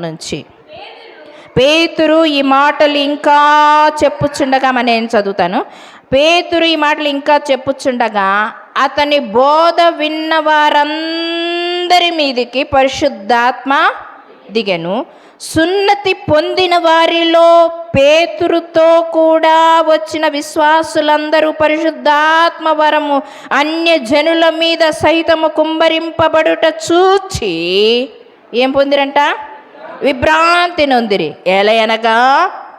నుంచి పేతురు ఈ మాటలు ఇంకా చెప్పుచుండగా నేను చదువుతాను. పేతురు ఈ మాటలు ఇంకా చెప్పుచుండగా అతని బోధ విన్న వారందరి మీదికి పరిశుద్ధాత్మ దిగెను. సున్నతి పొందిన వారిలో పేతురుతో కూడా వచ్చిన విశ్వాసులందరూ పరిశుద్ధాత్మ వరము అన్య జనుల మీద సైతము కుమ్మరింపబడుట చూచి ఏం పొందిరంట? విభ్రాంతి నొందిరి. ఎలయనగా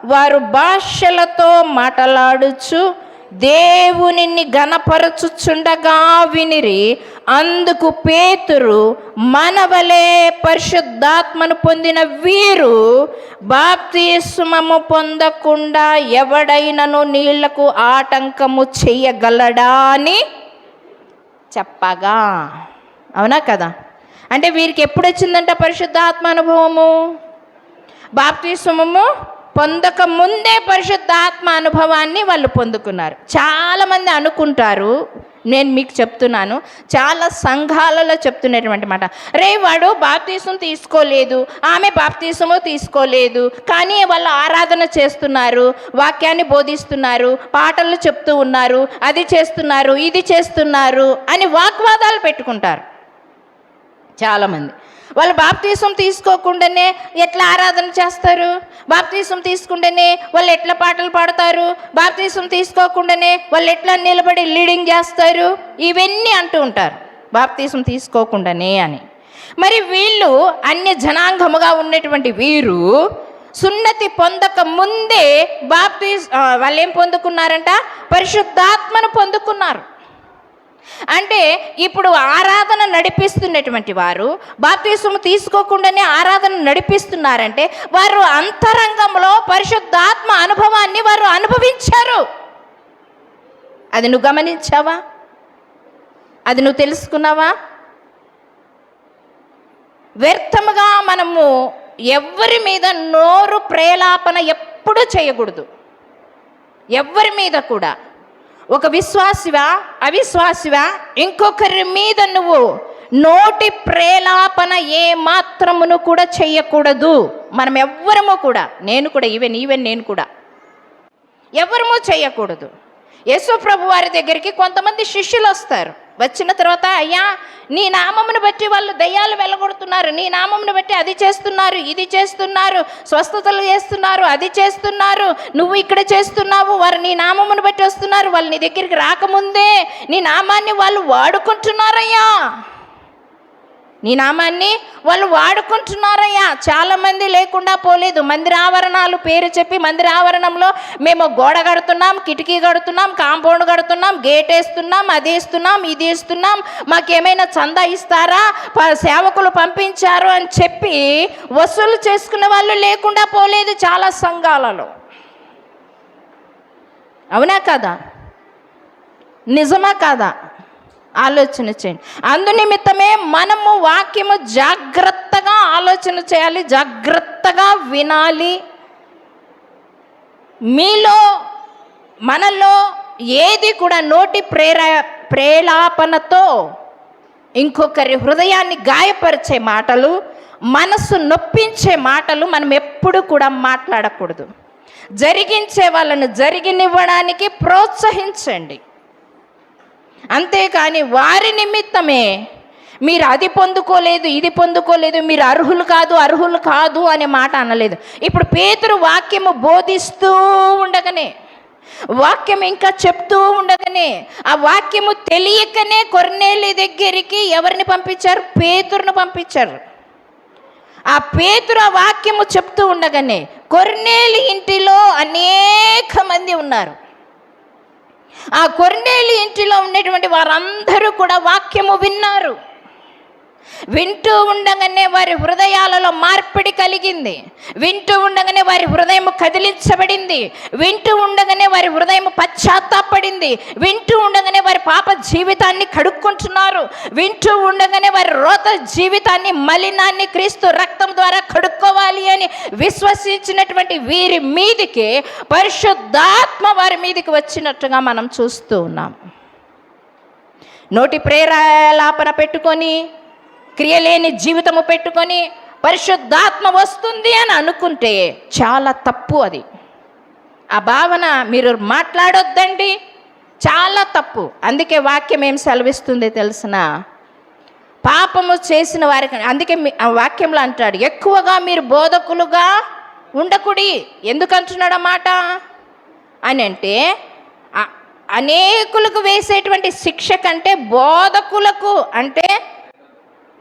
వారు భాషలతో మాట్లాడుచు దేవునిని గణపరచుచుండగా వినిరి. అందుకు పేతురు, మనవలే పరిశుద్ధాత్మను పొందిన వీరు బాప్తిస్మము పొందకుండా ఎవడైనను నీళ్లకు ఆటంకము చెయ్యగలడా అని చెప్పగా. అవునా కదా? అంటే వీరికి ఎప్పుడు వచ్చిందంట పరిశుద్ధాత్మ అనుభవము? బాప్తిస్మము పొందక ముందే పరిశుద్ధాత్మ అనుభవాన్ని వాళ్ళు పొందుకున్నారు. చాలామంది అనుకుంటారు, నేను మీకు చెప్తున్నాను, చాలా సంఘాలలో చెప్తున్నటువంటి మాట, రే వాడు బాప్తిసం తీసుకోలేదు, ఆమె బాప్తిసము తీసుకోలేదు, కానీ వాళ్ళు ఆరాధన చేస్తున్నారు, వాక్యాన్ని బోధిస్తున్నారు, పాటలు చెప్తూ ఉన్నారు, అది చేస్తున్నారు, ఇది చేస్తున్నారు అని వాగ్వాదాలు పెట్టుకుంటారు చాలామంది. వాళ్ళు బాప్తిసం తీసుకోకుండానే ఎట్లా ఆరాధన చేస్తారు? బాప్తిసం తీసుకుంటేనే వాళ్ళు ఎట్లా పాటలు పాడతారు? బాప్తిసం తీసుకోకుండానే వాళ్ళు ఎట్లా నిలబడి లీడింగ్ చేస్తారు? ఇవన్నీ అంటూ ఉంటారు బాప్తిసం తీసుకోకుండానే అని. మరి వీళ్ళు అన్య జనాంగముగా ఉన్నటువంటి వీరు సున్నతి పొందక ముందే వాళ్ళు ఏం పొందుకున్నారంట? పరిశుద్ధాత్మను పొందుకున్నారు. అంటే ఇప్పుడు ఆరాధన నడిపిస్తున్నటువంటి వారు బాప్తిసము తీసుకోకుండానే ఆరాధన నడిపిస్తున్నారంటే వారు అంతరంగంలో పరిశుద్ధాత్మ అనుభవాన్ని వారు అనుభవించారు. అది నువ్వు గమనించావా? అది నువ్వు తెలుసుకున్నావా? వ్యర్థముగా మనము ఎవరి మీద నోరు ప్రేలాపన ఎప్పుడూ చేయకూడదు. ఎవరి మీద కూడా, ఒక విశ్వాసివా అవిశ్వాసివా, ఇంకొకరి మీద నువ్వు నోటి ప్రేలాపన ఏ మాత్రమును కూడా చెయ్యకూడదు. మనం ఎవ్వరము కూడా, నేను కూడా, ఈవెన్ నేను కూడా ఎవరము చెయ్యకూడదు. యేసు ప్రభు వారి దగ్గరికి కొంతమంది శిష్యులు వస్తారు. వచ్చిన తర్వాత, అయ్యా నీ నామమును బట్టి వాళ్ళు దయ్యాలు వెళ్ళగొడుతున్నారు, నీ నామమును బట్టి అది చేస్తున్నారు, ఇది చేస్తున్నారు, స్వస్థతలు చేస్తున్నారు, అది చేస్తున్నారు, నువ్వు ఇక్కడ చేస్తున్నావు, వారు నీ నామమును బట్టి వస్తున్నారు, వాళ్ళు నీ దగ్గరికి రాకముందే నీ నామాన్ని వాళ్ళు వాడుకుంటున్నారయ్యా, నీ నామాన్ని వాళ్ళు వాడుకుంటున్నారయ్యా. చాలామంది లేకుండా పోలేదు. మందిరావరణాలు పేరు చెప్పి మందిరావరణంలో మేము గోడ కడుతున్నాం, కిటికీ కడుతున్నాం, కాంపౌండ్ కడుతున్నాం, గేట్ వేస్తున్నాం, అది వేస్తున్నాం, ఇది వేస్తున్నాం, మాకేమైనా చందా ఇస్తారా, సేవకులు పంపించారు అని చెప్పి వసూలు చేసుకునే వాళ్ళు లేకుండా పోలేదు చాలా సంఘాలలో. అవునా కదా? నిజమా కాదా? ఆలోచన చేయండి. అందునిమిత్తమే మనము వాక్యము జాగ్రత్తగా ఆలోచన చేయాలి, జాగ్రత్తగా వినాలి. మనలో ఏది కూడా నోటి ప్రేలాపనతో ఇంకొకరి హృదయాన్ని గాయపరిచే మాటలు, మనసు నొప్పించే మాటలు మనం ఎప్పుడు కూడా మాట్లాడకూడదు. జరిగించే వాళ్ళను జరిగినివ్వడానికి ప్రోత్సహించండి. అంతేకాని వారి నిమిత్తమే మీరు అది పొందుకోలేదు, ఇది పొందుకోలేదు, మీరు అర్హులు కాదు అనే మాట అనలేదు. ఇప్పుడు పేతురు వాక్యము బోధిస్తూ ఉండగానే, వాక్యం ఇంకా చెప్తూ ఉండగానే, ఆ వాక్యము తెలియకనే కొర్నేలి దగ్గరికి ఎవరిని పంపించారు? పేతురును పంపించారు. ఆ పేతురు ఆ వాక్యము చెప్తూ ఉండగానే కొర్నేలి ఇంటిలో అనేక మంది ఉన్నారు. ఆ కొర్నేలి ఇంటిలో ఉన్నటువంటి వారందరూ కూడా వాక్యము విన్నారు. వింటూ ఉండగానే వారి హృదయాలలో మార్పిడి కలిగింది. వింటూ ఉండగానే వారి హృదయం కదిలించబడింది. వింటూ ఉండగానే వారి హృదయం పశ్చాత్తాపడింది. వింటూ ఉండగానే వారి పాప జీవితాన్ని కడుక్కుంటున్నారు. వింటూ ఉండగానే వారి రోత జీవితాన్ని, మలినాన్ని క్రీస్తు రక్తం ద్వారా కడుక్కోవాలి అని విశ్వసించినటువంటి వీరి మీదికి పరిశుద్ధాత్మ వారి మీదికి వచ్చినట్టుగా మనం చూస్తూ ఉన్నాం. నోటి ప్రేలాపన పెట్టుకొని, క్రియలేని జీవితము పెట్టుకొని పరిశుద్ధాత్మ వస్తుంది అని అనుకుంటే చాలా తప్పు. అది ఆ భావన మీరు మాట్లాడొద్దండి, చాలా తప్పు. అందుకే వాక్యం ఏం సెలవిస్తుంది తెలిసిన, పాపము చేసిన వారికి, అందుకే ఆ వాక్యంలో అంటాడు, ఎక్కువగా మీరు బోధకులుగా ఉండకుడి. ఎందుకు అంటున్నాడు అన్నమాట అని అంటే, అనేకులకు వేసేటువంటి శిక్ష కంటే బోధకులకు అంటే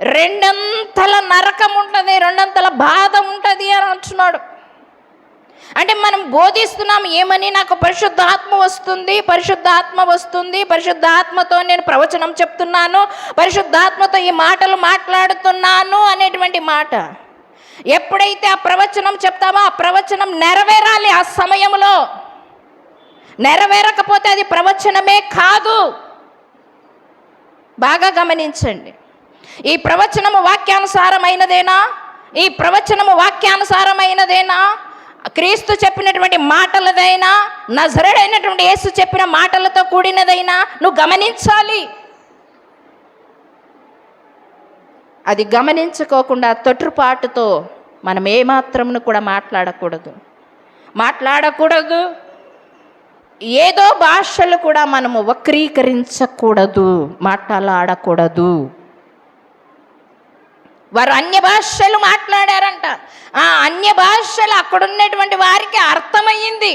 రెండంతల నరకం ఉంటుంది, రెండంతల బాధ ఉంటుంది అని అంటున్నాడు. అంటే మనం బోధిస్తున్నాం ఏమని, నాకు పరిశుద్ధాత్మ వస్తుంది, పరిశుద్ధాత్మ వస్తుంది, పరిశుద్ధాత్మతో నేను ప్రవచనం చెప్తున్నాను, పరిశుద్ధాత్మతో ఈ మాటలు మాట్లాడుతున్నాను అనేటువంటి మాట. ఎప్పుడైతే ఆ ప్రవచనం చెప్తామో ఆ ప్రవచనం నెరవేరాలి. ఆ సమయంలో నెరవేరకపోతే అది ప్రవచనమే కాదు. బాగా గమనించండి. ఈ ప్రవచనము వాక్యానుసారమైనదేనా? ఈ ప్రవచనము వాక్యానుసారమైనదేనా? క్రీస్తు చెప్పినటువంటి మాటలదైనా, నజరేయుడైనటువంటి యేసు చెప్పిన మాటలతో కూడినదైనా నువ్వు గమనించాలి. అది గమనించుకోకుండా తొట్టుపాటుతో మనం ఏమాత్రమును కూడా మాట్లాడకూడదు. ఏదో భాషలు కూడా మనము వక్రీకరించకూడదు, మాట్లాడకూడదు. వారు అన్య భాషలు మాట్లాడారంట. ఆ అన్య భాషలు అక్కడున్నటువంటి వారికి అర్థమయ్యింది.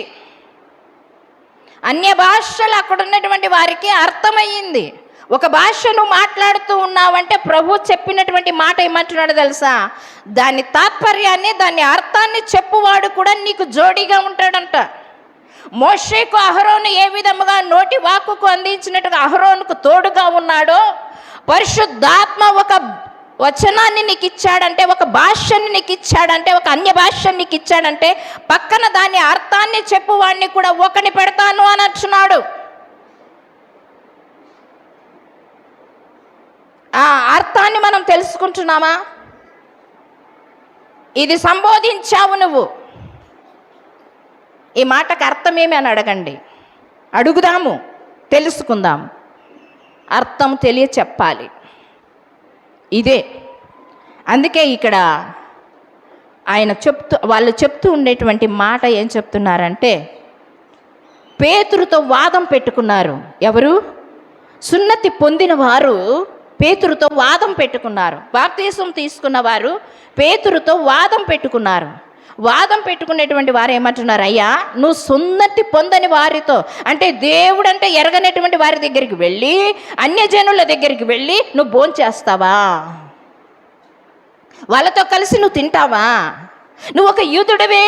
అన్య భాషలు అక్కడున్నటువంటి వారికి అర్థమయ్యింది. ఒక భాష నువ్వు మాట్లాడుతూ ఉన్నావంటే ప్రభు చెప్పినటువంటి మాట ఏమంటున్నాడు తెలుసా? దాని తాత్పర్యాన్ని, దాని అర్థాన్ని చెప్పువాడు కూడా నీకు జోడీగా ఉంటాడంట. మోషేకు అహరోను ఏ విధముగా నోటి వాక్కుకు అందించినట్టుగా అహరోనుకు తోడుగా ఉన్నాడో, పరిశుద్ధాత్మ ఒక వచనాన్ని నీకు ఇచ్చాడంటే, ఒక భాషని నీకు ఇచ్చాడంటే, ఒక అన్య భాషని నీకు ఇచ్చాడంటే పక్కన దాని అర్థాన్ని చెప్పువాడిని కూడా ఒకని పెడతాను అని అంటున్నాడు. ఆ అర్థాన్ని మనం తెలుసుకుంటున్నామా? ఇది సంబోధించావు నువ్వు, ఈ మాటకు అర్థమేమి అని అడగండి. అడుగుదాము, తెలుసుకుందాం. అర్థం తెలియ చెప్పాలి. ఇదే అందుకే ఇక్కడ వాళ్ళు చెప్తూ ఉండేటువంటి మాట ఏం చెప్తున్నారంటే, పేతురుతో వాదం పెట్టుకున్నారు. ఎవరు? సున్నతి పొందిన వారు పేతురుతో వాదం పెట్టుకున్నారు. బాప్తిసం తీసుకున్న వారు పేతురుతో వాదం పెట్టుకున్నారు. వాదం పెట్టుకునేటువంటి వారు ఏమంటున్నారు? అయ్యా, నువ్వు సున్నతి పొందని వారితో, అంటే దేవుడు అంటే ఎరగనటువంటి వారి దగ్గరికి వెళ్ళి, అన్యజనుల దగ్గరికి వెళ్ళి నువ్వు భోంచేస్తావా? వాళ్ళతో కలిసి నువ్వు తింటావా? నువ్వు ఒక యూదుడివే.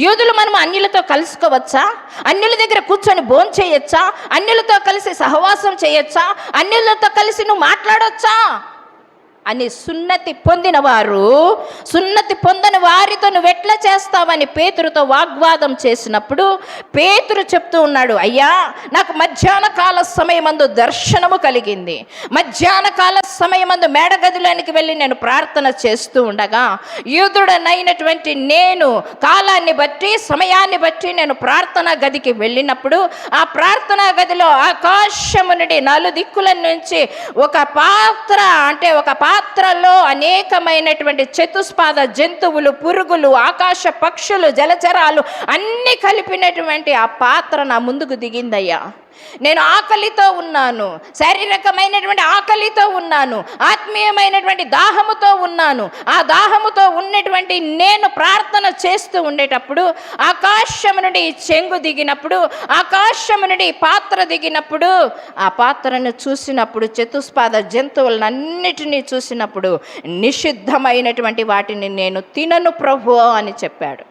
యూదులు మనం అన్యులతో కలుసుకోవచ్చా? అన్యుల దగ్గర కూర్చొని భోంచేయచ్చా? అన్యులతో కలిసి సహవాసం చేయొచ్చా? అన్యులతో కలిసి నువ్వు మాట్లాడొచ్చా అని సున్నతి పొందిన వారు సున్నతి పొందని వారితో నువ్వు ఎట్లా చేస్తావని పేతురుతో వాగ్వాదం చేసినప్పుడు పేతురు చెప్తూ ఉన్నాడు, అయ్యా, నాకు మధ్యాహ్న కాల సమయమందు దర్శనము కలిగింది. మధ్యాహ్న కాల సమయమందు మేడగదిలోనికి వెళ్ళి నేను ప్రార్థన చేస్తూ ఉండగా, యూదుడనైనటువంటి నేను కాలాన్ని బట్టి, సమయాన్ని బట్టి నేను ప్రార్థనా గదికి వెళ్ళినప్పుడు, ఆ ప్రార్థనా గదిలో ఆకాశము నుండి నలుదిక్కుల నుంచి ఒక పాత్ర, అంటే ఒక పాత్రలో అనేకమైనటువంటి చతుస్పాద జంతువులు, పురుగులు, ఆకాశ పక్షులు, జలచరాలు అన్నీ కలిపినటువంటి ఆ పాత్ర నా ముందుకు దిగిందయ్యా. నేను ఆకలితో ఉన్నాను, శారీరకమైనటువంటి ఆకలితో ఉన్నాను, ఆత్మీయమైనటువంటి దాహముతో ఉన్నాను. ఆ దాహముతో ఉన్నటువంటి నేను ప్రార్థన చేస్తూ ఉండేటప్పుడు ఆకాశము నుండి చెంగు దిగినప్పుడు, ఆకాశము నుండి పాత్ర దిగినప్పుడు, ఆ పాత్రను చూసినప్పుడు, చతుస్పాద జంతువులన్నిటినీ చూసినప్పుడు నిషిద్ధమైనటువంటి వాటిని నేను తినను ప్రభు అని చెప్పాడు.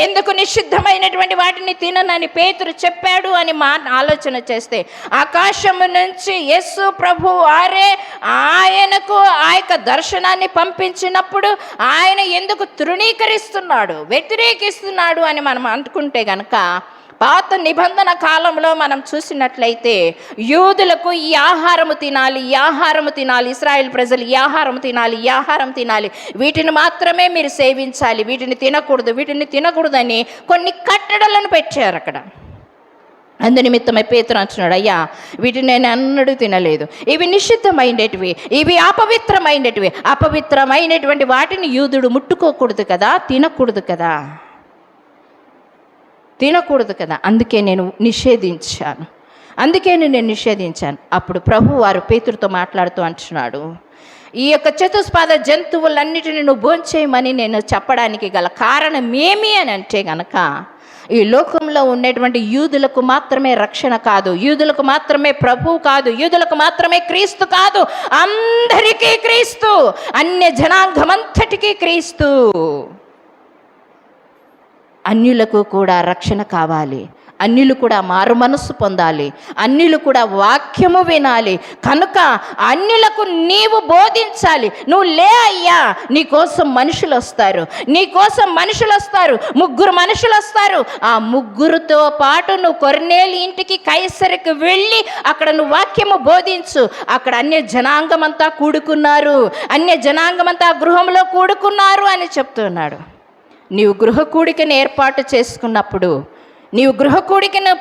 ఎందుకు నిషిద్ధమైనటువంటి వాటిని తిననని పేతురు చెప్పాడు అని ఆలోచన చేస్తే, ఆకాశము నుంచి యేసు ప్రభు వారే ఆయనకు ఆ యొక్క దర్శనాన్ని పంపించినప్పుడు ఆయన ఎందుకు తృణీకరిస్తున్నాడు, వ్యతిరేకిస్తున్నాడు అని మనం అనుకుంటే గనక, పాత నిబంధన కాలంలో మనం చూసినట్లయితే యూదులకు ఈ ఆహారము తినాలి, ఈ ఆహారము తినాలి, ఇశ్రాయేల్ ప్రజలు ఈ ఆహారం తినాలి, ఈ ఆహారం తినాలి, వీటిని మాత్రమే మీరు సేవించాలి, వీటిని తినకూడదు అని కొన్ని కట్టడలను పెట్టారు అక్కడ. అందునిమిత్తమై పేతురు అంటున్నాడు, అయ్యా వీటిని నేను అన్నడూ తినలేదు, ఇవి నిషిద్ధమైనటివి, ఇవి అపవిత్రమైనటివి. అపవిత్రమైనటువంటి వాటిని యూదుడు ముట్టుకోకూడదు కదా, తినకూడదు కదా. అందుకే నేను నిషేధించాను. అప్పుడు ప్రభు వారు పేతురుతో మాట్లాడుతూ అంటున్నాడు, ఈ యొక్క చతుష్పాద జంతువులన్నిటిని నువ్వు భోంచేయమని నేను చెప్పడానికి గల కారణం ఏమి అని అంటే గనక, ఈ లోకంలో ఉండేటువంటి యూదులకు మాత్రమే రక్షణ కాదు, యూదులకు మాత్రమే ప్రభు కాదు, యూదులకు మాత్రమే క్రీస్తు కాదు, అందరికీ క్రీస్తు, అన్య జనాంగమంతటికీ క్రీస్తు. అన్యులకు కూడా రక్షణ కావాలి, అన్యులు కూడా మారు మనస్సు పొందాలి, అన్యులు కూడా వాక్యము వినాలి. కనుక అన్యులకు నీవు బోధించాలి. నువ్వు లే అయ్యా, నీకోసం మనుషులు వస్తారు, 3 మనుషులు వస్తారు. ఆ 3తో పాటు నువ్వు కొర్నేలి ఇంటికి కైసరికి వెళ్ళి అక్కడ నువ్వు వాక్యము బోధించు. అక్కడ అన్య జనాంగమంతా కూడుకున్నారు, గృహంలో కూడుకున్నారు అని చెప్తున్నాడు. నీవు గృహ కూడికను ఏర్పాటు చేసుకున్నప్పుడు,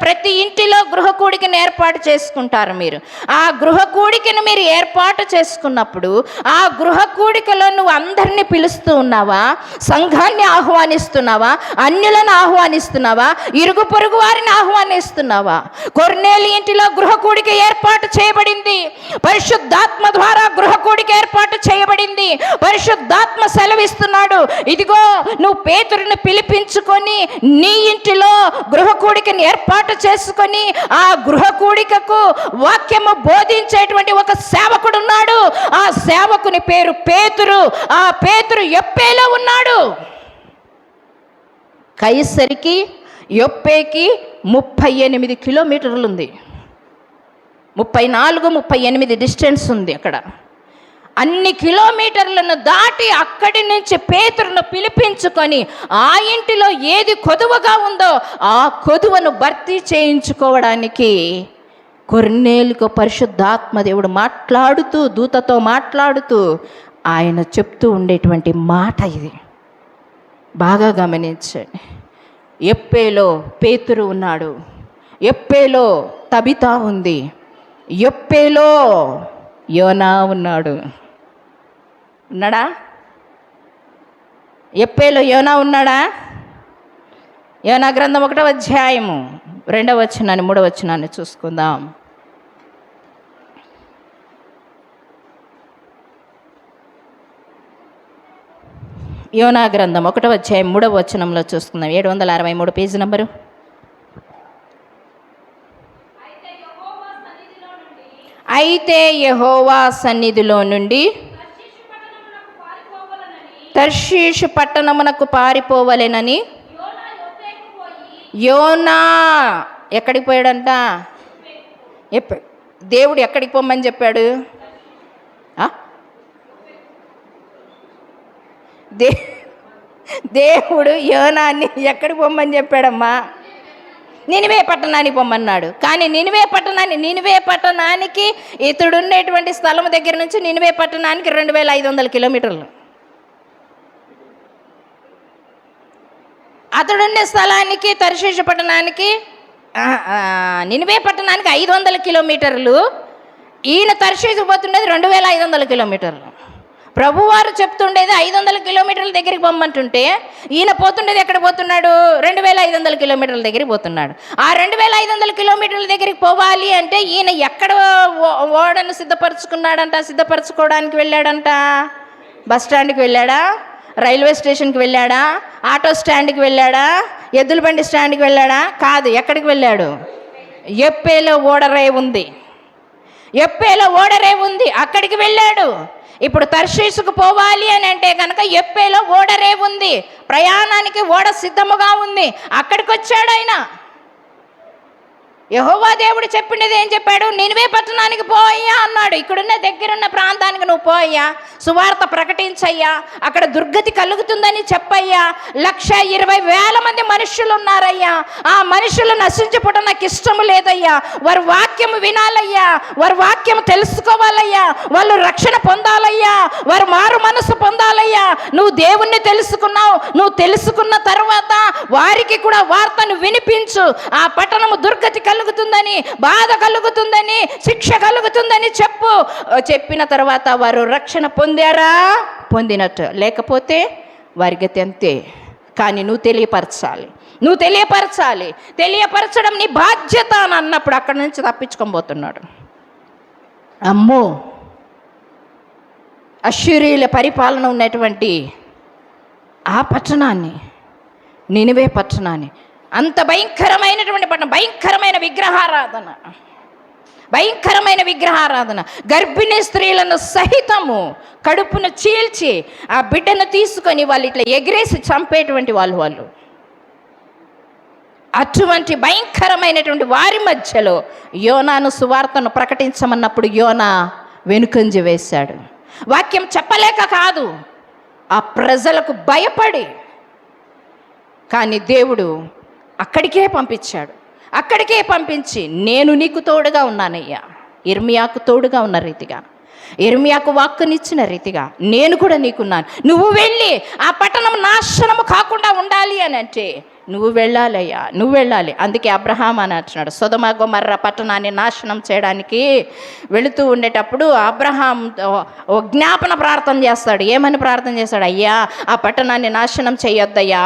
ప్రతి ఇంటిలో గృహ కూడికను ఏర్పాటు చేసుకుంటారు మీరు. ఆ గృహ కూడికను మీరు ఏర్పాటు చేసుకున్నప్పుడు ఆ గృహ కూడికలో నువ్వు అందరినీ పిలుస్తూ ఉన్నావా? సంఘాన్ని ఆహ్వానిస్తున్నావా? అన్యులను ఆహ్వానిస్తున్నావా? ఇరుగు పొరుగు వారిని ఆహ్వానిస్తున్నావా? కొర్నేలి ఇంటిలో గృహ కూడిక ఏర్పాటు చేయబడింది, పరిశుద్ధాత్మ ద్వారా గృహ కూడిక ఏర్పాటు చేయబడింది. పరిశుద్ధాత్మ సెలవిస్తున్నాడు, ఇదిగో నువ్వు పేతురుని పిలిపించుకొని నీ ఇంటిలో గృహ కూడికని ఏర్పాటు చేసుకొని ఆ గృహ కూడికకు వాక్యము బోధించేటువంటి ఒక సేవకుడు ఉన్నాడు. ఆ సేవకుని పేరు పేతురు. ఆ పేతురు యొప్పేలో ఉన్నాడు. కైసరికి యొప్పేకి 38 కిలోమీటర్లు ఉంది, 34-38 డిస్టెన్స్ ఉంది. అక్కడ అన్ని కిలోమీటర్లను దాటి అక్కడి నుంచి పేతురును పిలిపించుకొని ఆ ఇంటిలో ఏది కొదువగా ఉందో ఆ కొదువను భర్తీ చేయించుకోవడానికి కొర్నేలుకు పరిశుద్ధాత్మ దేవుడు మాట్లాడుతూ, దూతతో మాట్లాడుతూ ఆయన చెప్తూ ఉండేటువంటి మాట ఇది. బాగా గమనించండి. యొప్పేలో పేతురు ఉన్నాడు, యొప్పేలో తబితా ఉంది, యొప్పేలో యోనా ఉన్నాడా? యొప్పేలో యోనా ఉన్నాడా? యోనా గ్రంథం 1వ అధ్యాయము 2వ వచనాన్ని 3వ వచనాన్ని చూసుకుందాం. యోనా గ్రంథం 1వ అధ్యాయం 3వ వచనంలో చూసుకుందాం. 763 పేజీ నంబరు. అయితే యెహోవా సన్నిధిలో నుండి తర్షీషు పట్టణమునకు పారిపోవలెనని యోనా ఎక్కడికి పోయాడంట? దేవుడు ఎక్కడికి పోమని చెప్పాడు? దేవుడు యోనాన్ని ఎక్కడికి పొమ్మని చెప్పాడమ్మా? నినివే పట్టణానికి పొమ్మన్నాడు. కానీ నినివే పట్టణానికి ఇతడు ఉండేటువంటి స్థలం దగ్గర నుంచి నినివే పట్టణానికి 2500 కిలోమీటర్లు. అతడుండే స్థలానికి తర్షీషు పట్టణానికి, నినివే పట్టణానికి 500 కిలోమీటర్లు. ఈయన తర్షీషు పోతుండేది 2500 కిలోమీటర్లు. ప్రభువారు చెప్తుండేది 500 కిలోమీటర్ల దగ్గరికి పొమ్మంటుంటే ఈయన పోతుండేది ఎక్కడ పోతున్నాడు? 2500 కిలోమీటర్ల దగ్గరికి పోతున్నాడు. ఆ 2500 కిలోమీటర్ల దగ్గరికి పోవాలి అంటే ఈయన ఎక్కడ ఓడను సిద్ధపరచుకోవడానికి వెళ్ళాడంట? బస్ స్టాండ్కి వెళ్ళాడా? రైల్వే స్టేషన్కి వెళ్ళాడా? ఆటో స్టాండ్కి వెళ్ళాడా? ఎద్దుల బండి స్టాండ్కి వెళ్ళాడా? కాదు. ఎక్కడికి వెళ్ళాడు? యొప్పేలో ఓడరే ఉంది, అక్కడికి వెళ్ళాడు. ఇప్పుడు తర్షీషుకు పోవాలి అని అంటే కనుక యొప్పేలో ఓడరే ఉంది, ప్రయాణానికి ఓడ సిద్ధముగా ఉంది. అక్కడికి వచ్చాడు ఆయన. యెహోవా దేవుడు చెప్పిండేది ఏం చెప్పాడు? నినివే పట్టణానికి పోయ్యా అన్నాడు. ఇక్కడున్న దగ్గరున్న ప్రాంతానికి నువ్వు పోయ్యా, సువార్త ప్రకటించయ్యా, అక్కడ దుర్గతి కలుగుతుందని చెప్పయ్యా. 120,000 మంది మనుషులు ఉన్నారయ్యా. ఆ మనుషులు నశించిపోవడం నాకు ఇష్టం లేదయ్యా. వారు వాక్యం వినాలయ్యా, వారు వాక్యం తెలుసుకోవాలయ్యా, వాళ్ళు రక్షణ పొందాలయ్యా, వారు మారు మనసు పొందాలయ్యా. నువ్వు దేవుణ్ణి తెలుసుకున్నావు, నువ్వు తెలుసుకున్న తర్వాత వారికి కూడా వార్తను వినిపించు. ఆ పట్టణము దుర్గతి కలుగుతుందని, బాధ కలుగుతుందని, శిక్ష కలుగుతుందని చెప్పిన తర్వాత వారు రక్షణ పొందారా? పొందినట్టు. లేకపోతే వారి గతి అంతే. కానీ నువ్వు తెలియపరచడం నీ బాధ్యత అని అన్నప్పుడు అక్కడి నుంచి తప్పించుకోబోతున్నాడు. అమ్మో, అష్షూరీయుల పరిపాలన ఉన్నటువంటి ఆ పట్టణాన్ని, నినివే పట్టణాన్ని, అంత భయంకరమైనటువంటి పట్టణం, భయంకరమైన విగ్రహారాధన, గర్భిణీ స్త్రీలను సహితము కడుపును చీల్చి ఆ బిడ్డను తీసుకొని వాళ్ళు ఇట్లా ఎగిరేసి చంపేటువంటి వాళ్ళు. అటువంటి భయంకరమైనటువంటి వారి మధ్యలో యోనాను సువార్తను ప్రకటించమన్నప్పుడు యోనా వెనుకంజ వేశాడు. వాక్యం చెప్పలేక కాదు, ఆ ప్రజలకు భయపడి. కానీ దేవుడు అక్కడికే పంపించి నేను నీకు తోడుగా ఉన్నానయ్యా, ఇర్మియాకు తోడుగా ఉన్న రీతిగా, ఇర్మియాకు వాక్కునిచ్చిన రీతిగా నేను కూడా నీకున్నాను. నువ్వు వెళ్ళి ఆ పట్టణం నాశనము కాకుండా ఉండాలి అని అంటే నువ్వు వెళ్ళాలి. అందుకే అబ్రహాం అని అంటున్నాడు, సొదొమ గొమొర్రా పట్టణాన్ని నాశనం చేయడానికి వెళుతూ ఉండేటప్పుడు అబ్రహాం జ్ఞాపన ప్రార్థన చేస్తాడు. ఏమని ప్రార్థన చేస్తాడు? అయ్యా, ఆ పట్టణాన్ని నాశనం చేయొద్దయ్యా,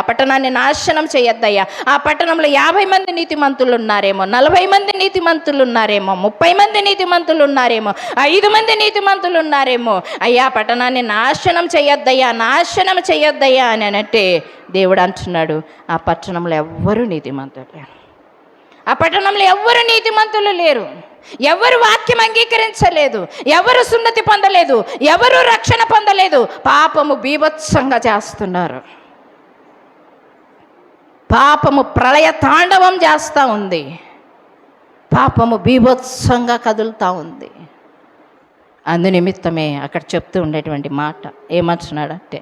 ఆ పట్టణంలో 50 మంది నీతిమంతులు ఉన్నారేమో, 40 మంది నీతిమంతులు ఉన్నారేమో, 30 మంది నీతిమంతులు ఉన్నారేమో, 5 మంది నీతిమంతులు ఉన్నారేమో. అయ్యా, పట్టణాన్ని నాశనం చేయొద్దయ్యా అని అంటే దేవుడు అంటున్నాడు, ఆ పట్టణంలో ఎవ్వరూ నీతిమంతులు లేరు. ఎవరు వాక్యం అంగీకరించలేదు, ఎవరు సున్నతి పొందలేదు, ఎవరు రక్షణ పొందలేదు. పాపము బీభత్సంగా చేస్తున్నారు. పాపము ప్రళయ తాండవం చేస్తూ ఉంది. పాపము బీభత్సంగా కదులుతూ ఉంది. అందునిమిత్తమే అక్కడ చెప్తూ ఉండేటువంటి మాట ఏమంటున్నాడంటే,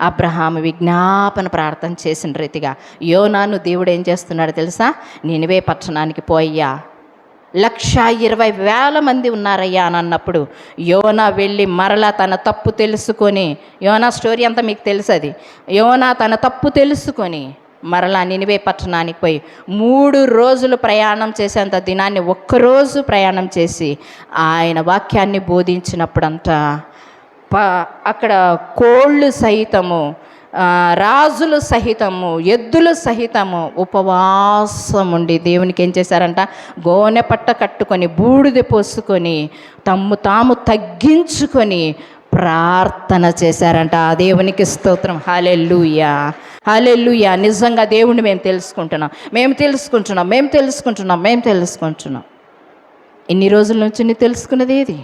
అబ్రహాము విజ్ఞాపన ప్రార్థన చేసిన రీతిగా యోనాను దేవుడు ఏం చేస్తున్నాడు తెలుసా? నినివే పట్టణానికి పోయ్యా, 120,000 మంది ఉన్నారయ్యా అని అన్నప్పుడు యోనా వెళ్ళి మరలా తన తప్పు తెలుసుకొని, యోనా స్టోరీ అంతా మీకు తెలుసు. అది యోనా తన తప్పు తెలుసుకొని మరలా నినివే పట్టణానికి పోయి 3 రోజులు ప్రయాణం చేసేంత దినాన్ని ఒక్కరోజు ప్రయాణం చేసి ఆయన వాక్యాన్ని బోధించినప్పుడంతా అక్కడ కోళ్ళు సహితము, రాజులు సహితము, ఎద్దులు సహితము ఉపవాసం ఉండి దేవునికి ఏం చేశారంట? గోనె పట్ట కట్టుకొని, బూడిద పోసుకొని, తాము తగ్గించుకొని ప్రార్థన చేశారంట. ఆ దేవునికి స్తోత్రం. హల్లెలూయా. నిజంగా దేవుణ్ణి మేము తెలుసుకుంటున్నాం. ఇన్ని రోజుల నుంచి నీ తెలుసుకున్నది ఏది?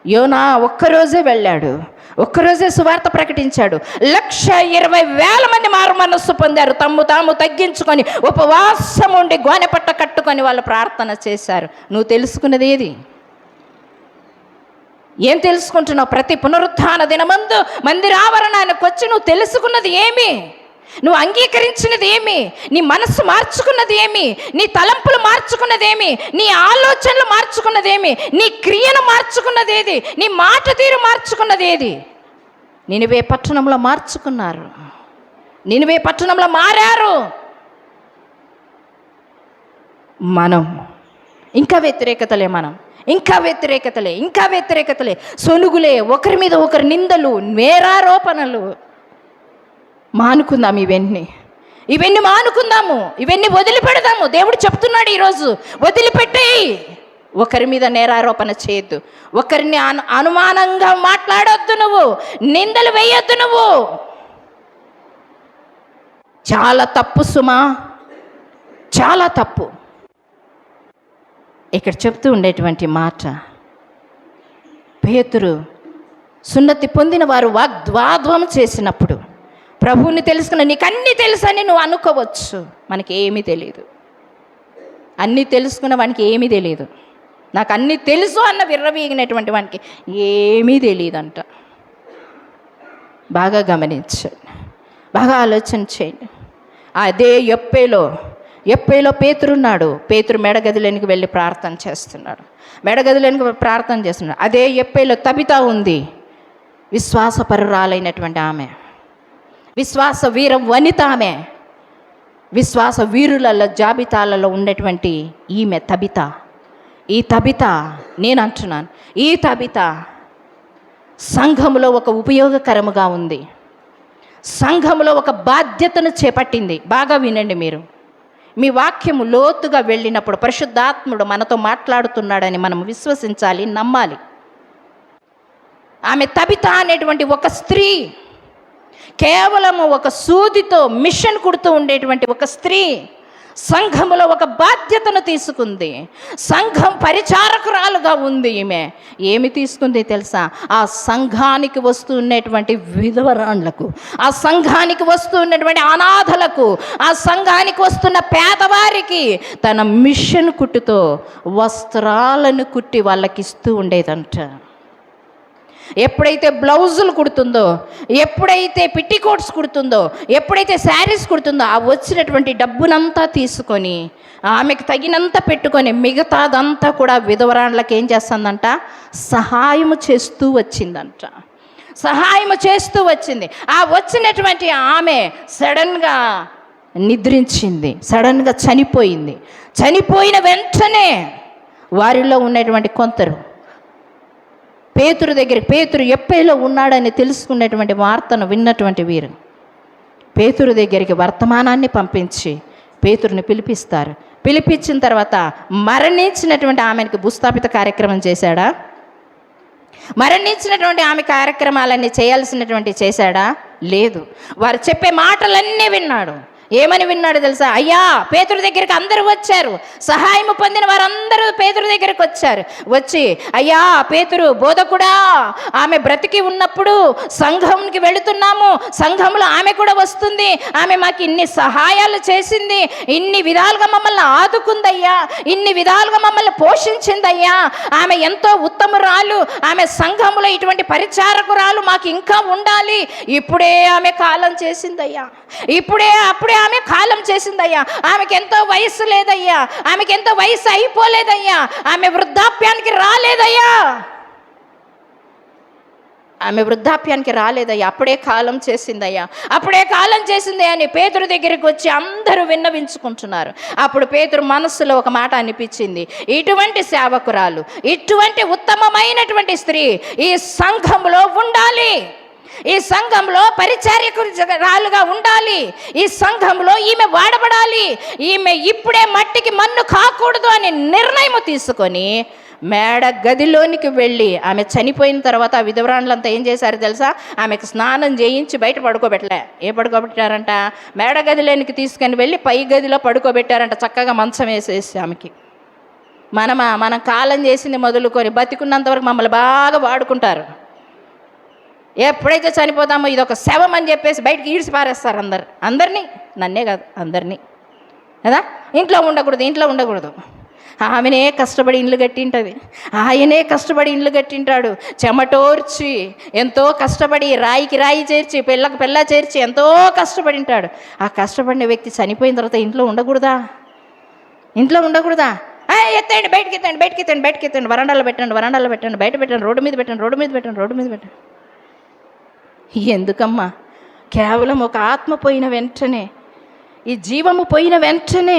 యోనా ఒక్కరోజే వెళ్ళాడు, ఒక్కరోజే సువార్త ప్రకటించాడు. 120,000 మంది మారు మనస్సు పొందారు. తాము తగ్గించుకొని ఉపవాసం ఉండి గోనెపట్ట కట్టుకొని వాళ్ళు ప్రార్థన చేశారు. నువ్వు తెలుసుకున్నది ఏది? ఏం తెలుసుకుంటున్నావు? ప్రతి పునరుత్థాన దినమందు మందిరావరణానికి వచ్చి నువ్వు తెలుసుకున్నది ఏమి? నువ్వు అంగీకరించినది ఏమి? నీ మనస్సు మార్చుకున్నది ఏమి? నీ తలంపులు మార్చుకున్నది ఏమి? నీ ఆలోచనలు మార్చుకున్నది ఏమి? నీ క్రియను మార్చుకున్నది ఏది? నీ మాట తీరు మార్చుకున్నది ఏది? నినివే పట్టణంలో మార్చుకున్నారు, నినివే పట్టణంలో మారారు. మనం ఇంకా వ్యతిరేకతలే, సొనుగులే, ఒకరి మీద ఒకరి నిందలు, నేరారోపణలు. మానుకుందాం ఇవన్నీ మానుకుందాము, ఇవన్నీ వదిలిపెడదాము. దేవుడు చెప్తున్నాడు ఈరోజు, వదిలిపెట్టేయి. ఒకరి మీద నేరారోపణ చేయొద్దు, ఒకరిని అనుమానంగా మాట్లాడొద్దు, నువ్వు నిందలు వేయొద్దు. నువ్వు చాలా తప్పు సుమా, చాలా తప్పు. ఇక్కడ చెప్తూ ఉండేటువంటి మాట, పేతురు సున్నతి పొందిన వారు వాగ్వాదం చేసినప్పుడు ప్రభువుని తెలుసుకున్న, నీకు అన్నీ తెలుసని నువ్వు అనుకోవచ్చు. మనకి ఏమీ తెలియదు. అన్నీ తెలుసుకున్న వానికి ఏమీ తెలియదు. నాకు అన్నీ తెలుసు అన్న విర్రవీగినటువంటి వానికి ఏమీ తెలియదంట. బాగా గమనించండి, బాగా ఆలోచన చేయండి. అదే ఎప్పేలో పేతురున్నాడు. పేతురు మెడగదిలోనికి వెళ్ళి ప్రార్థన చేస్తున్నాడు. అదే ఎప్పేలో తబిత ఉంది, విశ్వాసపరురాలైనటువంటి ఆమె, విశ్వాస వీర వనిత ఆమె. విశ్వాస వీరుల జాబితాలలో ఉన్నటువంటి ఈమె తబిత. ఈ తబిత, నేను అంటున్నాను, ఈ తబిత సంఘములో ఒక ఉపయోగకరముగా ఉంది, సంఘములో ఒక బాధ్యతను చేపట్టింది. బాగా వినండి మీరు. మీ వాక్యము లోతుగా వెళ్ళినప్పుడు పరిశుద్ధాత్ముడు మనతో మాట్లాడుతున్నాడని మనం విశ్వసించాలి, నమ్మాలి. ఆమె తబిత అనేటువంటి ఒక స్త్రీ, కేవలము ఒక సూదితో మిషన్ కుడుతూ ఉండేటువంటి ఒక స్త్రీ సంఘములో ఒక బాధ్యతను తీసుకుంది. సంఘం పరిచారకురాలుగా ఉంది. ఈమె ఏమి తీసుకుంది తెలుసా? ఆ సంఘానికి వస్తున్నటువంటి విధవరాండ్లకు, ఆ సంఘానికి వస్తున్నటువంటి అనాథలకు, ఆ సంఘానికి వస్తున్న పేదవారికి తన మిషన్ కుట్టుతో వస్త్రాలను కుట్టి వాళ్ళకి ఇస్తూ ఉండేదంట. ఎప్పుడైతే బ్లౌజులు కుడుతుందో, ఎప్పుడైతే పిట్టికోట్స్ కుడుతుందో, ఎప్పుడైతే శారీస్ కుడుతుందో, ఆ వచ్చినటువంటి డబ్బునంతా తీసుకొని ఆమెకు తగినంత పెట్టుకొని మిగతాదంతా కూడా విధవరాండ్లకు ఏం చేస్తుందంట? సహాయము చేస్తూ వచ్చిందంట. సహాయము చేస్తూ వచ్చింది. ఆ వచ్చినటువంటి ఆమె సడన్గా నిద్రించింది, సడన్గా చనిపోయింది. చనిపోయిన వెంటనే వారిలో ఉన్నటువంటి కొందరు పేతురు దగ్గరికి, పేతురు ఎప్పేలో ఉన్నాడని తెలుసుకున్నటువంటి వార్తను విన్నటువంటి వీరు పేతురు దగ్గరికి వర్తమానాన్ని పంపించి పేతురుని పిలిపిస్తారు. పిలిపించిన తర్వాత మరణించినటువంటి ఆమెకి భూస్థాపిత కార్యక్రమం చేశాడా? మరణించినటువంటి ఆమె కార్యక్రమాలన్నీ చేయాల్సినటువంటి చేశాడా? లేదు. వారు చెప్పే మాటలన్నీ విన్నాడు. ఏమని విన్నాడు తెలుసా? అయ్యా, పేతురు దగ్గరికి అందరూ వచ్చారు, సహాయము పొందిన వారందరూ పేతురు దగ్గరికి వచ్చారు. వచ్చి, అయ్యా పేతురు బోధకుడా, ఆమె బ్రతికి ఉన్నప్పుడు సంఘంకి వెళుతున్నాము, సంఘంలో ఆమె కూడా వస్తుంది, ఆమె మాకు ఇన్ని సహాయాలు చేసింది, ఇన్ని విధాలుగా మమ్మల్ని ఆదుకుందయ్యా, ఇన్ని విధాలుగా మమ్మల్ని పోషించిందయ్యా, ఆమె ఎంతో ఉత్తమురాలు, ఆమె సంఘంలో ఇటువంటి పరిచారకురాలు మాకు ఇంకా ఉండాలి. ఇప్పుడే ఆమె కాలం చేసిందయ్యా, అప్పుడే ఆమె కాలం చేసిందయ్యా, ఆమెకి ఎంతో వయసు లేదయ్యా, ఆమెకి ఎంతో వయసు అయిపోలేదయ్యా, ఆమె వృద్ధాప్యానికి రాలేదయ్యా, ఆమె వృద్ధాప్యానికి రాలేదయ్యా, అప్పుడే కాలం చేసిందయ్యా, అప్పుడే కాలం చేసింది అని పేతురు దగ్గరికి వచ్చి అందరూ విన్నవించుకుంటున్నారు. అప్పుడు పేతురు మనస్సులో ఒక మాట అనిపించింది, ఇటువంటి సేవకురాలు, ఇటువంటి ఉత్తమమైనటువంటి స్త్రీ ఈ సంఘంలో ఉండాలి, ఈ సంఘంలో పరిచారకురాలుగా ఉండాలి, ఈ సంఘంలో ఈమె వాడబడాలి, ఈమె ఇప్పుడే మట్టికి మన్ను కాకూడదు అని నిర్ణయం తీసుకొని మేడ గదిలోనికి వెళ్ళి, ఆమె చనిపోయిన తర్వాత ఆ విధవరాండ్లంతా ఏం చేశారు తెలుసా? ఆమెకు స్నానం చేయించి బయట పడుకోబెట్టలే. పడుకోబెట్టారంట? మేడ గదిలోనికి తీసుకొని వెళ్ళి పై గదిలో పడుకోబెట్టారంట, చక్కగా మంచం వేసేసి. ఆమెకి మనం కాలం చేసింది మొదలుకొని బతికున్నంతవరకు మమ్మల్ని బాగా వాడుకుంటారు, ఎప్పుడైతే చనిపోతామో ఇదొక శవం అని చెప్పేసి బయటికి ఈడ్చి పారేస్తారు అందరినీ, నన్నే కాదు అందరినీ కదా. ఇంట్లో ఉండకూడదు. ఆమెనే కష్టపడి ఇండ్లు కట్టింటుంది, ఆయనే కష్టపడి ఇండ్లు కట్టింటాడు, చెమటోర్చి ఎంతో కష్టపడి రాయికి రాయి చేర్చి పిల్లకు పిల్ల చేర్చి ఎంతో కష్టపడింటాడు. ఆ కష్టపడిన వ్యక్తి చనిపోయిన తర్వాత ఇంట్లో ఉండకూడదా? ఎత్తండి, బయటకి ఎత్తండి, వరండాలో పెట్టండి, బయట పెట్టండి, రోడ్డు మీద పెట్టండి. ఎందుకమ్మా? కేవలం ఒక ఆత్మ పోయిన వెంటనే, ఈ జీవము పోయిన వెంటనే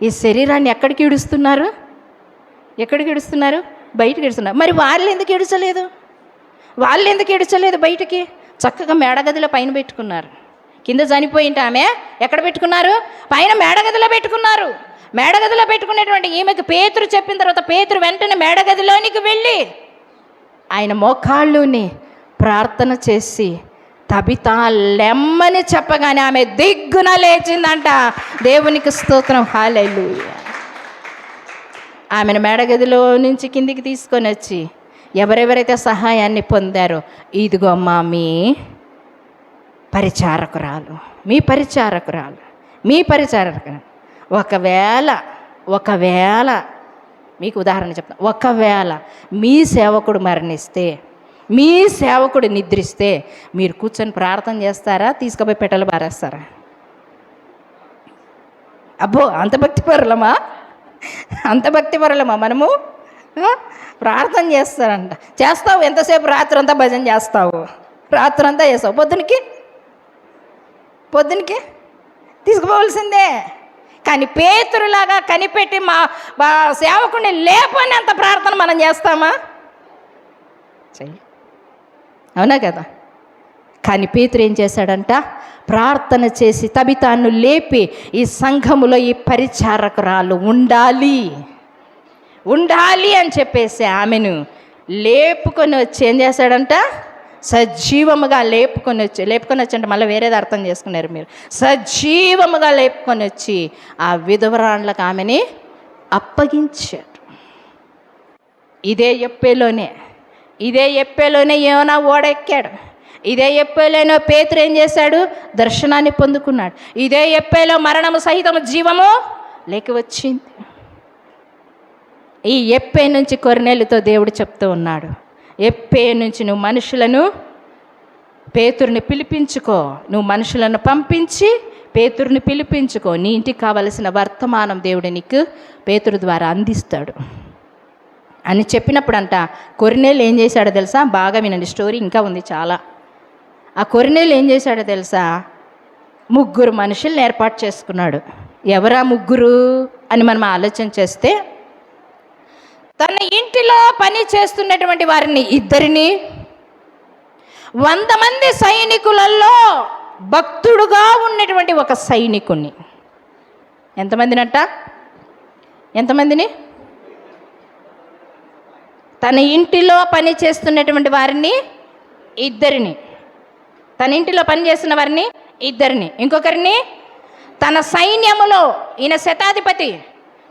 ఈ శరీరాన్ని ఎక్కడికి ఇడుస్తున్నారు? బయటకి ఇడుస్తున్నారు. మరి వాళ్ళు ఎందుకు ఇడచలేదు బయటికి? చక్కగా మేడగదిలో పైన పెట్టుకున్నారు. కింద చనిపోయింటే ఆమె ఎక్కడ పెట్టుకున్నారు? పైన మేడగదిలో పెట్టుకున్నారు. మేడగదిలో పెట్టుకునేటువంటి ఈమెకు పేతురు చెప్పిన తర్వాత పేతురు వెంటనే మేడగదిలోనికి వెళ్ళి ఆయన మోకాళ్ళుని ప్రార్థన చేసి తబిత లెమ్మని చెప్పగానే ఆమె దిగ్గున లేచిందంట. దేవునికి స్తోత్రం, హల్లెలూయా. ఆమెను మేడగదిలో నుంచి కిందికి తీసుకొని వచ్చి ఎవరెవరైతే సహాయాన్ని పొందారో, ఇదిగో అమ్మా మీ పరిచారకురాలు. ఒకవేళ మీకు ఉదాహరణ చెప్తాను, ఒకవేళ మీ సేవకుడు మరణిస్తే, మీ సేవకుడు నిద్రిస్తే మీరు కూర్చొని ప్రార్థన చేస్తారా? తీసుకుపోయి పెట్టెలు పారేస్తారా? అబ్బో, అంత భక్తిపరులమా మనము? ప్రార్థన చేస్తావు ఎంతసేపు? రాత్రంతా భజన చేస్తావు, రాత్రంతా చేస్తావు, పొద్దునకి తీసుకుపోవలసిందే. కానీ పేతురులాగా కనిపెట్టి మా సేవకుడిని లేపనేంత ప్రార్థన మనం చేస్తామా? చెయ్యి, అవునా కదా? కానీ పేతురు ఏం చేశాడంట? ప్రార్థన చేసి తబితాను లేపి, ఈ సంఘములో ఈ పరిచారకురాలు ఉండాలి అని చెప్పేసి ఆమెను లేపుకొని వచ్చి ఏం చేశాడంట? సజీవముగా లేపుకొని వచ్చి అంటే మళ్ళీ వేరేది అర్థం చేసుకున్నారు మీరు. సజీవముగా లేపుకొని వచ్చి ఆ విధవరాండ్లకు ఆమెని అప్పగించాడు. ఇదే ఎప్పేలోనే యోనా ఓడెక్కాడు. ఇదే ఎప్పేలోనో పేతురు ఏం చేశాడు? దర్శనాన్ని పొందుకున్నాడు. ఇదే ఎప్పేలో మరణము సహితము జీవము లేక వచ్చింది. ఈ ఎప్పే నుంచి కొర్నేలుతో దేవుడు చెప్తూ ఉన్నాడు, ఎప్పే నుంచి నువ్వు మనుషులను, పేతురుని పిలిపించుకో, నువ్వు మనుషులను పంపించి పేతురుని పిలిపించుకో, నీ ఇంటికి కావలసిన వర్తమానం దేవుడు నీకు పేతురు ద్వారా అందిస్తాడు అని చెప్పినప్పుడు అంట కొర్నేలు ఏం చేశాడో తెలుసా? బాగా వినండి, స్టోరీ ఇంకా ఉంది చాలా. ఆ కొర్నేలు ఏం చేశాడో తెలుసా? 3 మనుషుల్ని ఏర్పాటు చేసుకున్నాడు. ఎవరా 3 అని మనం ఆలోచన చేస్తే, తన ఇంటిలో పని చేస్తున్నటువంటి వారిని 2, 100 మంది సైనికులలో భక్తుడుగా ఉన్నటువంటి ఒక సైనికుణ్ణి. ఎంతమందిని? తన ఇంటిలో పని చేస్తున్నటువంటి వారిని 2, తన ఇంటిలో పనిచేస్తున్న వారిని 2, ఇంకొకరిని తన సైన్యములో, ఈయన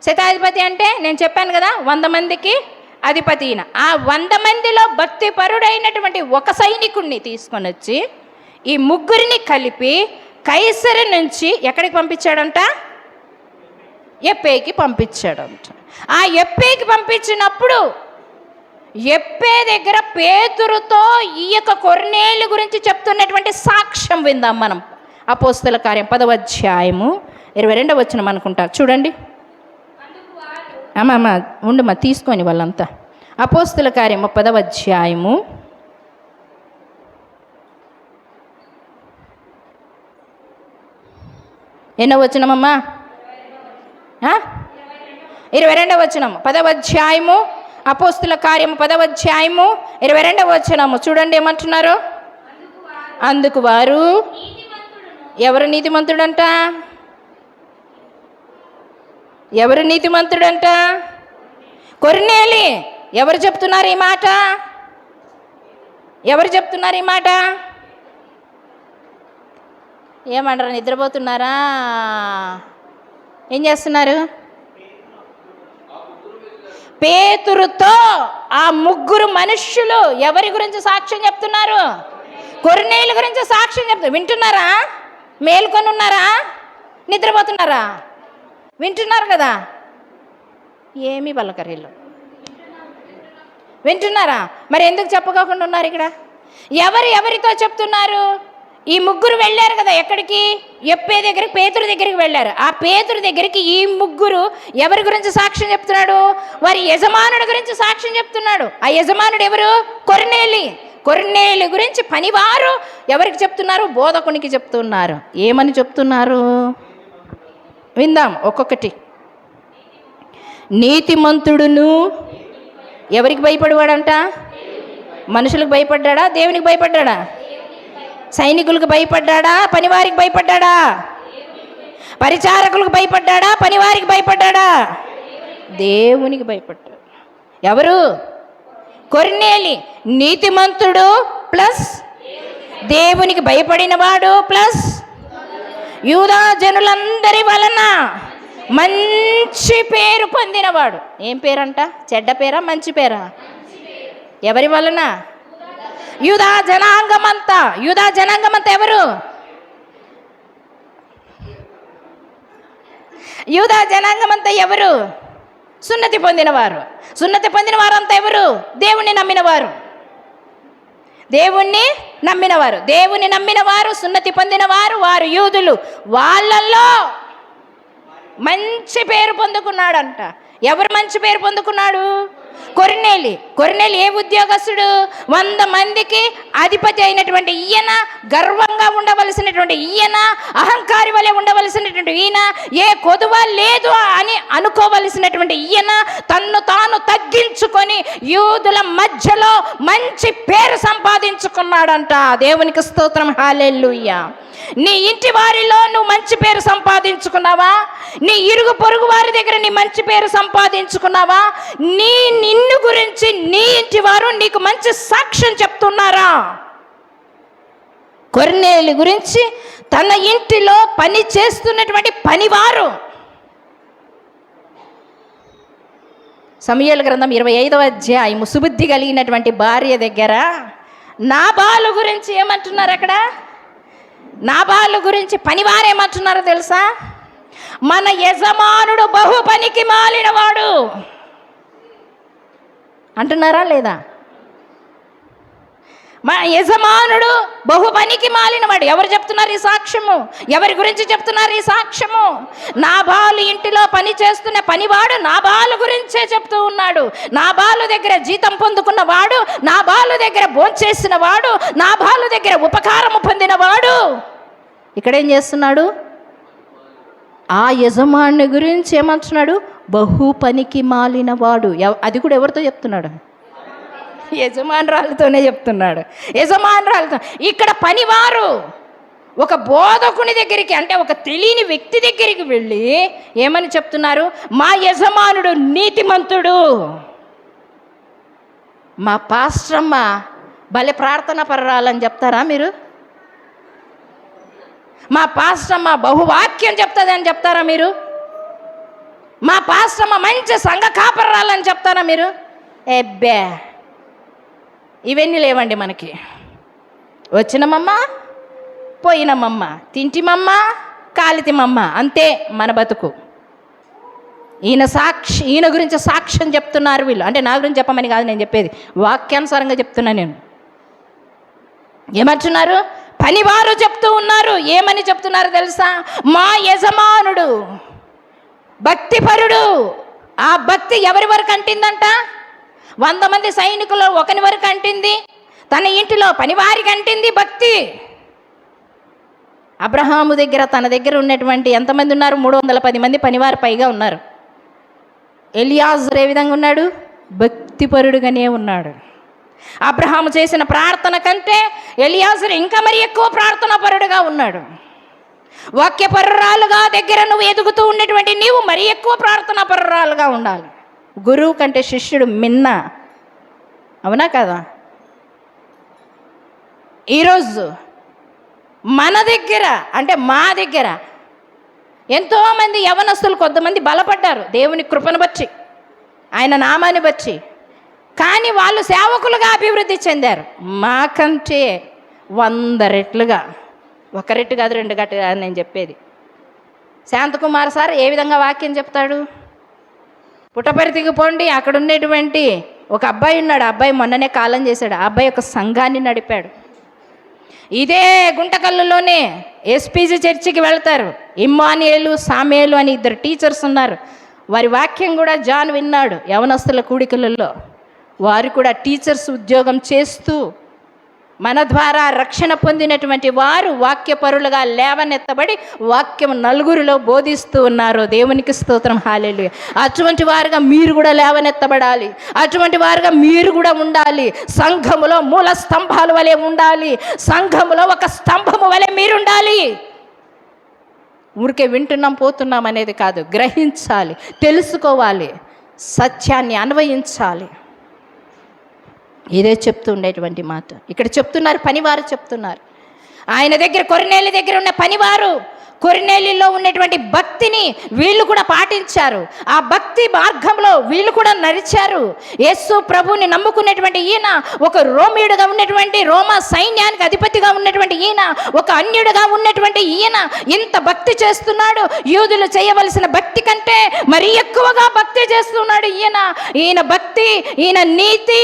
శతాధిపతి అంటే నేను చెప్పాను కదా 100 మందికి అధిపతి ఈయన. ఆ 100 మందిలో భక్తి పరుడైనటువంటి ఒక సైనికుడిని తీసుకొని వచ్చి ఈ 3 కలిపి కైసరు నుంచి ఎక్కడికి పంపించాడంట? ఎప్పేకి పంపించాడంట. ఆ ఎప్పేకి పంపించినప్పుడు ఎప్పే దగ్గర పేతురుతో ఈ యొక్క కొర్నేలు గురించి చెప్తున్నటువంటి సాక్ష్యం విందాం మనం. అపోస్తల కార్యం 10వ అధ్యాయము 22వ వచనం అనుకుంటా, చూడండి. అమ్మా ఉండమ్మా, తీసుకొని వాళ్ళంతా. అపోస్తల కార్యము 10వ అధ్యాయము 8వ వచనమమ్మా, 22వ వచనం. 10వ అధ్యాయము అపోస్తల కార్యము 10వ అధ్యాయము 22వ వచనము చూడండి ఏమంటున్నారు? అందుకు వారు, ఎవరు నీతిమంతుడంట? కొర్నేలి. ఎవరు చెప్తున్నారు ఈ మాట? ఏమంటారు? నిద్రపోతున్నారా? ఏం చేస్తున్నారు? పేతురుతో ఆ 3 మనుష్యులు ఎవరి గురించి సాక్ష్యం చెప్తున్నారు? కొర్నేలు గురించి సాక్ష్యం చెప్తున్నారు. వింటున్నారా? మేల్కొని ఉన్నారా? నిద్రపోతున్నారా? వింటున్నారు కదా? ఏమీ పలకరీలు. వింటున్నారా? మరి ఎందుకు చెప్పుకోకుండా ఉన్నారు ఇక్కడ? ఎవరితో చెప్తున్నారు? ఈ 3 వెళ్ళారు కదా ఎక్కడికి? ఎప్పే దగ్గరికి, పేతురు దగ్గరికి వెళ్ళారు. ఆ పేతురు దగ్గరికి ఈ 3 ఎవరి గురించి సాక్ష్యం చెప్తున్నాడు? వారి యజమానుడి గురించి సాక్ష్యం చెప్తున్నాడు. ఆ యజమానుడు ఎవరు? కొర్నేలు గురించి పనివారు ఎవరికి చెప్తున్నారు? బోధకునికి చెప్తున్నారు. ఏమని చెప్తున్నారు? విందాం ఒక్కొక్కటి. నీతిమంతుడును ఎవరికి భయపడేవాడంట? మనుషులకు భయపడ్డా? దేవునికి భయపడ్డా? సైనికులకు భయపడ్డా? పనివారికి భయపడ్డా? పరిచారకులకు భయపడ్డా? పనివారికి భయపడ్డా? దేవునికి భయపడ్డాడు. ఎవరు? కొర్నేలి. నీతిమంతుడు ప్లస్ దేవునికి భయపడినవాడు ప్లస్ యూదా జనులందరి వలన మంచి పేరు పొందినవాడు. ఏం పేరంట? చెడ్డ పేరా మంచి పేరా? ఎవరి వలన? యూదా జనాంగమంతా ఎవరు? యూదా జనాంగమంతా ఎవరు? సున్నతి పొందినవారు. సున్నతి పొందిన వారంతా ఎవరు? దేవుణ్ణి నమ్మినవారు. దేవుణ్ణి నమ్మినవారు, సున్నతి పొందినవారు, వారు యూదులు. వాళ్ళల్లో మంచి పేరు పొందుకున్నాడంట. ఎవరు మంచి పేరు పొందుకున్నాడు? కొర్నేలి ఏ ఉద్యోగస్తుడు? 100 మందికి అధిపతి అయినటువంటి ఈయన, గర్వంగా ఉండవలసినటువంటి ఈయన, అహంకారి వలె ఉండవలసినటువంటి ఈయన, ఏ కొదువ లేదు అని అనుకోవలసినటువంటి ఈయన తన్ను తాను తగ్గించుకొని యూదుల మధ్యలో మంచి పేరు సంపాదించుకున్నాడంట. దేవునికి స్తోత్రం, హల్లెలూయా. నీ ఇంటి వారిలో నువ్వు మంచి పేరు సంపాదించుకున్నావా? నీ ఇరుగు పొరుగు వారి దగ్గర నీ మంచి పేరు సంపాదించుకున్నావా? నిన్ను గురించి నీ ఇంటి వారు నీకు మంచి సాక్ష్యం చెప్తున్నారా? కొర్నేలి గురించి తన ఇంటిలో పని చేస్తున్నటువంటి పనివారు, సమూయేలు గ్రంథం 25వ అధ్యాయం, సుబుద్ధి కలిగినటువంటి భార్య దగ్గర నాబాలు గురించి ఏమంటున్నారు? అక్కడ నాబాలు గురించి పనివారు ఏమంటున్నారో తెలుసా? మన యజమానుడు బహు పనికి మాలినవాడు అంటున్నారా లేదా? మన యజమానుడు బహు పనికి మాలినవాడు. ఎవరు చెప్తున్నారు ఈ సాక్ష్యము? ఎవరి గురించి చెప్తున్నారు ఈ సాక్ష్యము? నాబాలు ఇంటిలో పని చేస్తున్న పనివాడు నాబాలు గురించే చెప్తూ ఉన్నాడు. నాబాలు దగ్గర జీతం పొందుకున్న వాడు, నాబాలు దగ్గర భోంచేసిన వాడు, నాబాలు దగ్గర ఉపకారము పొందిన వాడు ఇక్కడేం చేస్తున్నాడు? ఆ యజమాని గురించి ఏమంటున్నాడు? బహు పనికి మాలిన వాడు. అది కూడా ఎవరితో చెప్తున్నాడు? యజమానురాలతోనే చెప్తున్నాడు. యజమానురాలతో. ఇక్కడ పనివారు ఒక బోధకుని దగ్గరికి, అంటే ఒక తెలియని వ్యక్తి దగ్గరికి వెళ్ళి ఏమని చెప్తున్నారు? మా యజమానుడు నీతిమంతుడు, మా పాస్టరమ్మ భలే ప్రార్థన పర్రాలని చెప్తారా మీరు? మా పాస్టమ్మ బహువాక్యం చెప్తుందని చెప్తారా మీరు? మా పాస్టమ్మ మంచి సంఘ కాపరాలని చెప్తారా మీరు? ఎబ్బే, ఇవన్నీ లేవండి మనకి. వచ్చినమమ్మ, పోయినమమ్మ, తింటిమమ్మ, కాలితిమమ్మ, అంతే మన బతుకు. ఈయన గురించి సాక్ష్యం చెప్తున్నారు వీళ్ళు. అంటే నా గురించి చెప్పమని కాదు నేను చెప్పేది, వాక్యానుసారంగా చెప్తున్నా నేను. ఏమంటున్నారు? పనివారు చెప్తూ ఉన్నారు. ఏమని చెప్తున్నారు తెలుసా? మా యజమానుడు భక్తిపరుడు. ఆ భక్తి ఎవరి వరకు అంటిందంట? 100 మంది సైనికులు ఒకని వరకు అంటింది, తన ఇంటిలో పనివారికి అంటింది భక్తి. అబ్రహాము దగ్గర, తన దగ్గర ఉన్నటువంటి ఎంతమంది ఉన్నారు? 310 మంది పనివారు పైగా ఉన్నారు. ఎలియాజరు ఏ విధంగా ఉన్నాడు? భక్తిపరుడుగానే ఉన్నాడు. అబ్రహాము చేసిన ప్రార్థన కంటే ఎలియాజరు ఇంకా మరి ఎక్కువ ప్రార్థనా పరుడుగా ఉన్నాడు. వాక్యపరురాలుగా దగ్గర నువ్వు ఎదుగుతూ ఉన్నటువంటి నీవు మరి ఎక్కువ ప్రార్థనా పరురాలుగా ఉండాలి. గురువు కంటే శిష్యుడు మిన్న, అవునా కదా? ఈరోజు మన దగ్గర, అంటే మా దగ్గర ఎంతోమంది యవనస్తులు, కొంతమంది బలపడ్డారు దేవుని కృపను బట్టి, ఆయన నామాన్ని బట్టి. కానీ వాళ్ళు సేవకులుగా అభివృద్ధి చెందారు మాకంటే 100 రెట్లుగా. 1 రెట్టు కాదు, 2 గట్టు కాదు నేను చెప్పేది. శాంతకుమార్ సార్ ఏ విధంగా వాక్యం చెప్తాడు? పుట్టపర్తికి పోండి, అక్కడ ఉండేటువంటి ఒక అబ్బాయి ఉన్నాడు. ఆ అబ్బాయి మొన్ననే కాలం చేశాడు. ఆ అబ్బాయి ఒక సంఘాన్ని నడిపాడు. ఇదే గుంటకల్లులోనే ఎస్పీజీ చర్చికి వెళ్తారు. ఇమ్మానియేలు, సామేలు అని 2 టీచర్స్ ఉన్నారు. వారి వాక్యం కూడా జాన్ విన్నాడు యవనస్తుల కూడికలలో. వారు కూడా టీచర్స్ ఉద్యోగం చేస్తూ మన ద్వారా రక్షణ పొందినటువంటి వారు వాక్యపరులుగా లేవనెత్తబడి వాక్యం నలుగురిలో బోధిస్తూ ఉన్నారు. దేవునికి స్తోత్రం, హల్లెలూయా. అటువంటి వారుగా మీరు కూడా లేవనెత్తబడాలి. అటువంటి వారుగా మీరు కూడా ఉండాలి. సంఘములో మూల స్తంభాల వలె ఉండాలి. సంఘములో ఒక స్తంభము వలె మీరుండాలి. ఊరికే వింటున్నాం పోతున్నాం అనేది కాదు, గ్రహించాలి, తెలుసుకోవాలి, సత్యాన్ని అన్వయించాలి. ఇదే చెప్తూ ఉండేటువంటి మాట ఇక్కడ చెప్తున్నారు. పనివారు చెప్తున్నారు. ఆయన దగ్గర, కొర్నేలి దగ్గర ఉన్న పనివారు కొర్నేలిలో ఉన్నటువంటి భక్తిని వీళ్ళు కూడా పాటించారు. ఆ భక్తి మార్గంలో వీళ్ళు కూడా నడిచారు. యేసు ప్రభుని నమ్ముకున్నటువంటి ఈయన, ఒక రోమీయుడుగా ఉన్నటువంటి రోమా సైన్యానికి అధిపతిగా ఉన్నటువంటి ఈయన, ఒక అన్యుడుగా ఉన్నటువంటి ఈయన ఇంత భక్తి చేస్తున్నాడు. యూదులు చేయవలసిన భక్తి కంటే మరి ఎక్కువగా భక్తి చేస్తున్నాడు ఈయన భక్తి, ఈయన నీతి,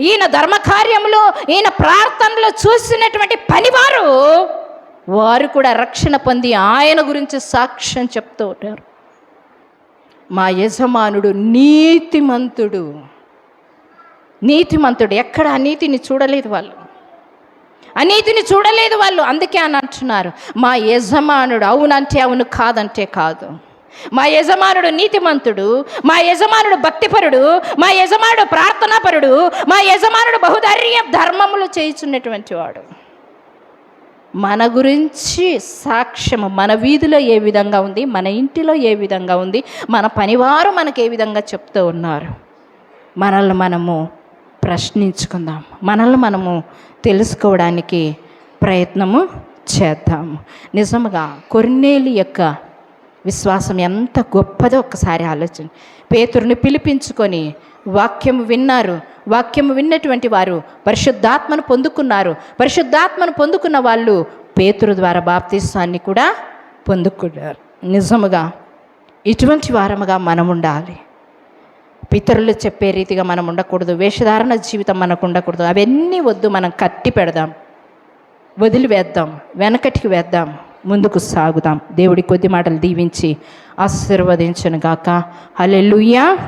ఈయన ధర్మకార్యములు, ఈయన ప్రార్థనలు చూసినటువంటి పనివారు వారు కూడా రక్షణ పొంది ఆయన గురించి సాక్ష్యం చెప్తూ ఉంటారు. మా యజమానుడు నీతిమంతుడు. నీతిమంతుడు, ఎక్కడ అనీతిని చూడలేదు వాళ్ళు, అనీతిని చూడలేదు వాళ్ళు. అందుకే అని అంటున్నారు, మా యజమానుడు అవునంటే అవును, కాదంటే కాదు. మా యజమానుడు నీతిమంతుడు, మా యజమానుడు భక్తిపరుడు, మా యజమానుడు ప్రార్థనాపరుడు, మా యజమానుడు ధర్మములు చేయుచున్నటువంటి వాడు. మన గురించి సాక్ష్యము మన వీధిలో ఏ విధంగా ఉంది, మన ఇంటిలో ఏ విధంగా ఉంది, మన పనివారు మనకు ఏ విధంగా చెప్తూ ఉన్నారు. మనల్ని మనము ప్రశ్నించుకుందాం, మనల్ని మనము తెలుసుకోవడానికి ప్రయత్నము చేద్దాము. నిజముగా కొర్నేలి యొక్క విశ్వాసం ఎంత గొప్పదో ఒక్కసారి ఆలోచన. పేతురుని పిలిపించుకొని వాక్యము విన్నారు, వాక్యము విన్నటువంటి వారు పరిశుద్ధాత్మను పొందుకున్నారు. పరిశుద్ధాత్మను పొందుకున్న వాళ్ళు పేతురు ద్వారా బాప్తిస్వాన్ని కూడా పొందుకున్నారు. నిజముగా ఇటువంటి వారముగా మనం ఉండాలి. పితరులు చెప్పే రీతిగా మనం ఉండకూడదు, వేషధారణ జీవితం మనకు ఉండకూడదు. అవన్నీ వద్దు, మనం కట్టి పెడదాం, వదిలివేద్దాం, వెనకటికి వేద్దాం, ముందుకు సాగుదాం. దేవుడి కొద్ది మాటలు దీవించి ఆశీర్వదించును గాక. హల్లెలూయా.